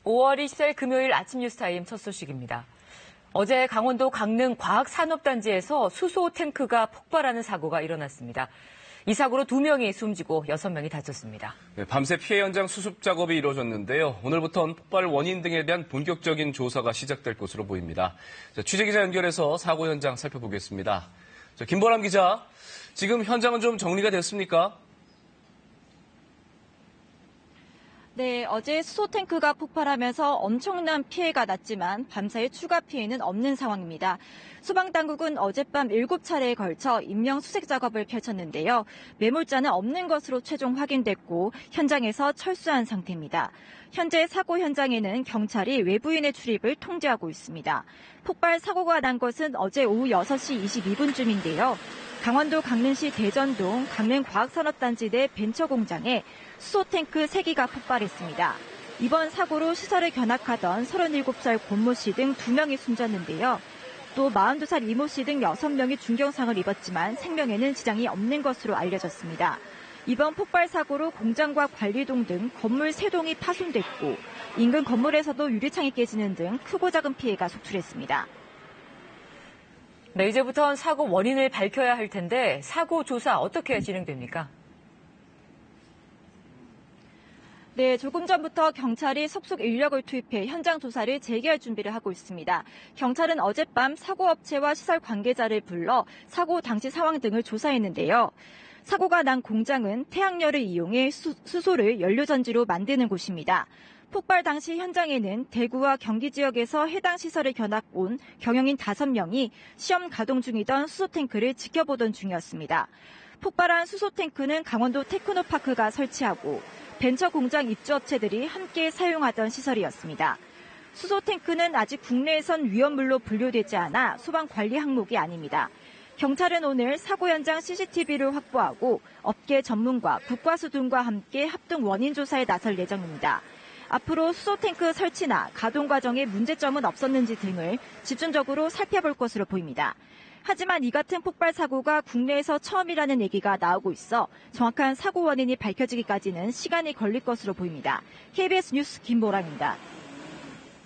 5월 20일 금요일 아침 뉴스타임 첫 소식입니다. 어제 강원도 강릉 과학산업단지에서 수소 탱크가 폭발하는 사고가 일어났습니다. 이 사고로 2명이 숨지고 6명이 다쳤습니다. 밤새 피해 현장 수습 작업이 이루어졌는데요. 오늘부터는 폭발 원인 등에 대한 본격적인 조사가 시작될 것으로 보입니다. 취재기자 연결해서 사고 현장 살펴보겠습니다. 김보람 기자, 지금 현장은 좀 정리가 됐습니까? 네, 어제 수소탱크가 폭발하면서 엄청난 피해가 났지만 밤사이 추가 피해는 없는 상황입니다. 소방당국은 어젯밤 7차례에 걸쳐 인명수색 작업을 펼쳤는데요. 매몰자는 없는 것으로 최종 확인됐고 현장에서 철수한 상태입니다. 현재 사고 현장에는 경찰이 외부인의 출입을 통제하고 있습니다. 폭발 사고가 난 것은 어제 오후 6시 22분쯤인데요. 강원도 강릉시 대전동 강릉과학산업단지 내 벤처공장에 수소탱크 3기가 폭발했습니다. 이번 사고로 시설에 견학하던 37살 권모 씨 등 2명이 숨졌는데요. 또 42살 이모 씨 등 6명이 중경상을 입었지만 생명에는 지장이 없는 것으로 알려졌습니다. 이번 폭발 사고로 공장과 관리동 등 건물 3동이 파손됐고 인근 건물에서도 유리창이 깨지는 등 크고 작은 피해가 속출했습니다. 네, 이제부터는 사고 원인을 밝혀야 할 텐데 사고 조사 어떻게 진행됩니까? 네, 조금 전부터 경찰이 속속 인력을 투입해 현장 조사를 재개할 준비를 하고 있습니다. 경찰은 어젯밤 사고업체와 시설 관계자를 불러 사고 당시 상황 등을 조사했는데요. 사고가 난 공장은 태양열을 이용해 수소를 연료전지로 만드는 곳입니다. 폭발 당시 현장에는 대구와 경기 지역에서 해당 시설에 견학 온 경영인 5명이 시험 가동 중이던 수소탱크를 지켜보던 중이었습니다. 폭발한 수소탱크는 강원도 테크노파크가 설치하고 벤처 공장 입주업체들이 함께 사용하던 시설이었습니다. 수소탱크는 아직 국내에선 위험물로 분류되지 않아 소방 관리 항목이 아닙니다. 경찰은 오늘 사고 현장 CCTV를 확보하고 업계 전문가, 국과수 등과 함께 합동 원인 조사에 나설 예정입니다. 앞으로 수소탱크 설치나 가동 과정에 문제점은 없었는지 등을 집중적으로 살펴볼 것으로 보입니다. 하지만 이 같은 폭발 사고가 국내에서 처음이라는 얘기가 나오고 있어 정확한 사고 원인이 밝혀지기까지는 시간이 걸릴 것으로 보입니다. KBS 뉴스 김보람입니다.